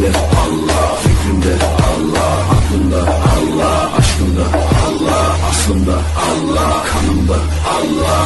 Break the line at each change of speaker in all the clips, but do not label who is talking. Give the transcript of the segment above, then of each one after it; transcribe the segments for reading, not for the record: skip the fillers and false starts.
Kalbimde Allah, fikrimde Allah, aklımda Allah, aşkımda Allah, aslımda Allah, kanımda Allah.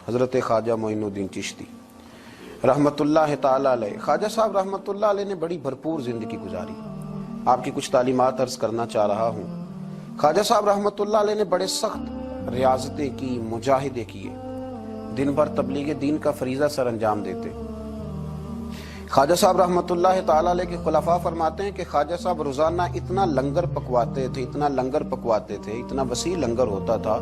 حضرت خواجہ معین الدین چشتی رحمتُاللہ تعالی علیہ. خواجہ صاحب رحمتُاللہ علیہ نے بڑی بھرپور زندگی گزاری. آپ کی کچھ تعلیمات عرض کرنا چاہ رہا ہوں. خواجہ صاحب رحمتُاللہ علیہ نے بڑے سخت ریاضتیں کی، مجاہدے کیے، دن بھر تبلیغ دین کا فریضہ سر انجام دیتے. خواجہ صاحب رحمتُاللہ تعالی علیہ کے خلفاء فرماتے ہیں کہ خواجہ صاحب روزانہ اتنا لنگر پکواتے تھے، اتنا وسیع لنگر ہوتا تھا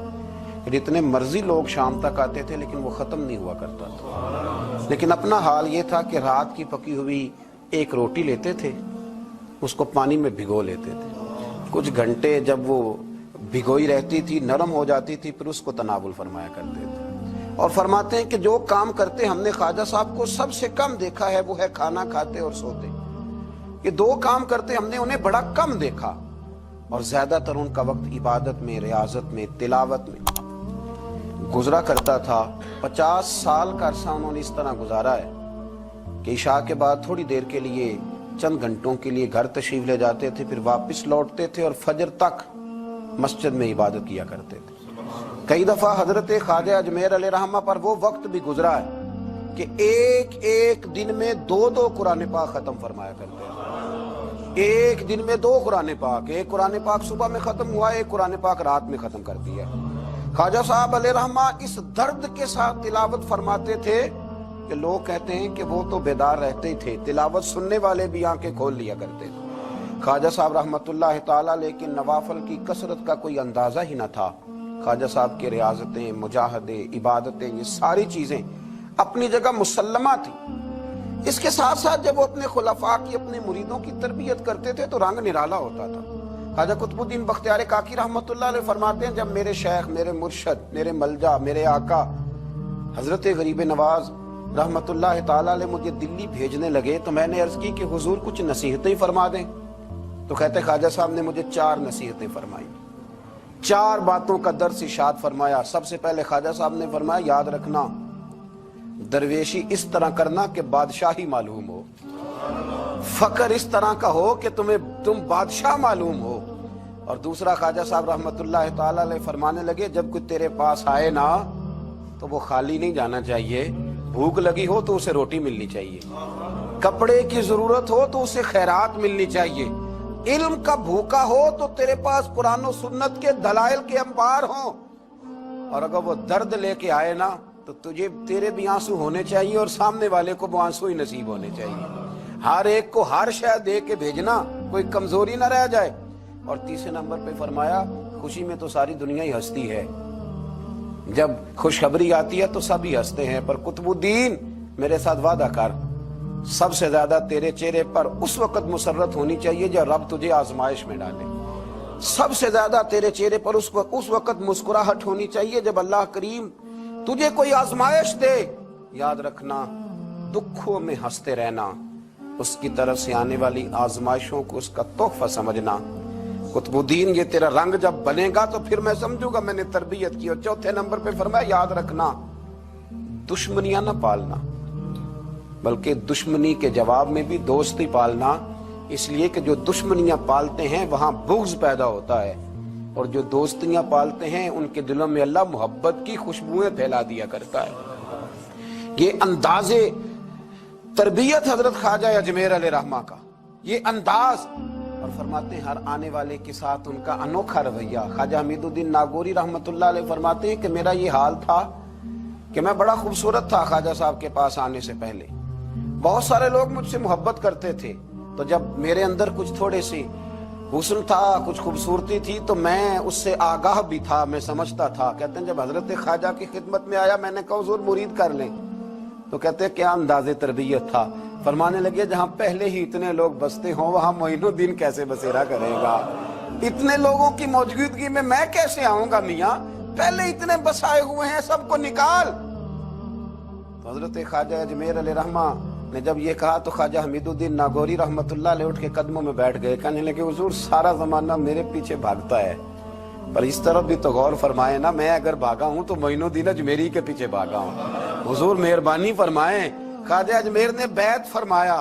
کہ جتنے مرضی لوگ شام تک آتے تھے لیکن وہ ختم نہیں ہوا کرتا تھا. لیکن اپنا حال یہ تھا کہ رات کی پکی ہوئی ایک روٹی لیتے تھے، اس کو پانی میں بھگو لیتے تھے. کچھ گھنٹے جب وہ بھگوئی رہتی تھی، نرم ہو جاتی تھی، پھر اس کو تناول فرمایا کرتے تھے. اور فرماتے ہیں کہ جو کام کرتے ہم نے خواجہ صاحب کو سب سے کم دیکھا ہے وہ ہے کھانا کھاتے اور سوتے. یہ دو کام کرتے ہم نے انہیں بڑا کم دیکھا، اور زیادہ تر ان کا وقت عبادت میں، ریاضت میں، تلاوت میں گزرا کرتا تھا. 50 سال کا عرصہ انہوں نے اس طرح گزارا ہے کہ عشاء کے بعد تھوڑی دیر کے لیے، چند گھنٹوں کے لیے گھر تشریف لے جاتے تھے، پھر واپس لوٹتے تھے اور فجر تک مسجد میں عبادت کیا کرتے تھے. کئی دفعہ حضرت خواجہ اجمیر علیہ رحمہ پر وہ وقت بھی گزرا ہے کہ ایک دن میں 2 قرآن پاک ختم فرمایا کرتے ہیں. ایک دن میں 2 قرآن پاک، ایک قرآن پاک صبح میں ختم ہوا، ایک قرآن پاک رات میں ختم کر دیا. خواجہ صاحب علیہ رحمہ اس درد کے ساتھ تلاوت فرماتے تھے کہ لوگ کہتے ہیں کہ وہ تو بیدار رہتے ہی تھے، تلاوت سننے والے بھی آنکھیں کھول لیا کرتے تھے. خواجہ صاحب رحمتُاللہ تعالیٰ لیکن نوافل کی کثرت کا کوئی اندازہ ہی نہ تھا. خواجہ صاحب کے ریاضتیں، مجاہدے، عبادتیں، یہ ساری چیزیں اپنی جگہ مسلمہ تھی. اس کے ساتھ ساتھ جب وہ اپنے خلفاء کی، اپنے مریدوں کی تربیت کرتے تھے تو رنگ نرالا ہوتا تھا. خواجہ قطب الدین بختیار کاکی رحمتُاللہ علیہ فرماتے ہیں جب میرے شیخ، میرے مرشد، میرے ملجا، میرے آقا حضرت غریب نواز رحمتُاللہ تعالیٰ علیہ مجھے دلی بھیجنے لگے تو میں نے عرض کی کہ حضور کچھ نصیحتیں فرما دیں. تو کہتے خواجہ صاحب نے مجھے 4 نصیحتیں فرمائی، 4 باتوں کا درس ارشاد فرمایا. سب سے پہلے خواجہ صاحب نے فرمایا یاد رکھنا درویشی اس طرح کرنا کہ بادشاہی معلوم ہو، فقر اس طرح کا ہو کہ تم بادشاہ معلوم ہو. اور دوسرا خواجہ صاحب رحمتُاللہ تعالیٰ علیہ فرمانے لگے جب کوئی تیرے پاس آئے نا تو وہ خالی نہیں جانا چاہیے. بھوک لگی ہو تو اسے روٹی ملنی چاہیے، کپڑے کی ضرورت ہو تو اسے خیرات ملنی چاہیے، علم کا بھوکا ہو تو تیرے پاس قرآن و سنت کے دلائل کے انبار ہوں. اور اگر وہ درد لے کے آئے نا تو تیرے بھی آنسو ہونے چاہیے اور سامنے والے کو وہ آنسو ہی نصیب ہونے چاہیے. ہر ایک کو ہر شے دے کے بھیجنا، کوئی کمزوری نہ رہ جائے. اور تیسرے نمبر پہ فرمایا خوشی میں تو ساری دنیا ہی ہنستی ہے، جب خوشخبری آتی ہے تو سب ہی ہنستے ہیں، پر قطب الدین میرے ساتھ وعدہ کر سب سے زیادہ تیرے چہرے پر اس وقت مسرت ہونی چاہیے جب رب تجھے آزمائش میں ڈالے. سب سے زیادہ تیرے چہرے پر اس وقت مسکراہٹ ہونی چاہیے جب اللہ کریم تجھے کوئی آزمائش دے. یاد رکھنا دکھوں میں ہنستے رہنا، اس کی طرف سے آنے والی آزمائشوں کو اس کا تحفہ سمجھنا. قطب الدین یہ تیرا رنگ جب بنے گا تو پھر میں سمجھوں گا میں نے تربیت کی. اور چوتھے نمبر پہ فرمایا یاد رکھنا دشمنیاں نہ پالنا، بلکہ دشمنی کے جواب میں بھی دوستی پالنا. اس لیے کہ جو دشمنیاں پالتے ہیں وہاں بغض پیدا ہوتا ہے، اور جو دوستیاں پالتے ہیں ان کے دلوں میں اللہ محبت کی خوشبوئیں پھیلا دیا کرتا ہے. یہ انداز تربیت حضرت خواجہ اجمیر علیہ رحمہ کا، یہ انداز. اور فرماتے ہیں ہر آنے والے کے ساتھ ان کا انوکھا رویہ. خواجہ حمید الدین ناگوری رحمتُاللہ علیہ فرماتے ہیں کہ میرا یہ حال تھا کہ میں بڑا خوبصورت تھا خواجہ صاحب کے پاس آنے سے پہلے. بہت سارے لوگ مجھ سے محبت کرتے تھے، تو جب میرے اندر کچھ تھوڑے سی حسن تھا، کچھ خوبصورتی تھی تو میں اس سے آگاہ بھی تھا، میں سمجھتا تھا. کہتے ہیں جب حضرت خواجہ کی خدمت میں آیا میں نے کہا حضور مرید کر لیں. تو کہتے ہیں کیا انداز تربیت تھا. فرمانے لگے جہاں پہلے ہی اتنے لوگ بستے ہوں وہاں معین الدین کیسے بسیرا کرے گا. اتنے لوگوں کی موجودگی میں کیسے آؤں گا میاں، پہلے اتنے بسائے ہوئے ہیں، سب کو نکال. تو حضرت خواجہ اجمیر علیہ رحمہ نے جب یہ کہا تو خواجہ حمید الدین ناگوری رحمتُاللہ علیہ اٹھ کے قدموں میں بیٹھ گئے. کہنے لگے حضور سارا زمانہ میرے پیچھے بھاگتا ہے، پر اس طرف بھی تو غور فرمائے نا، میں اگر بھاگا ہوں تو معین الدین اجمیری کے پیچھے بھاگا ہوں. حضور مہربانی فرمائیں. خواجہ اجمیر نے بیعت فرمایا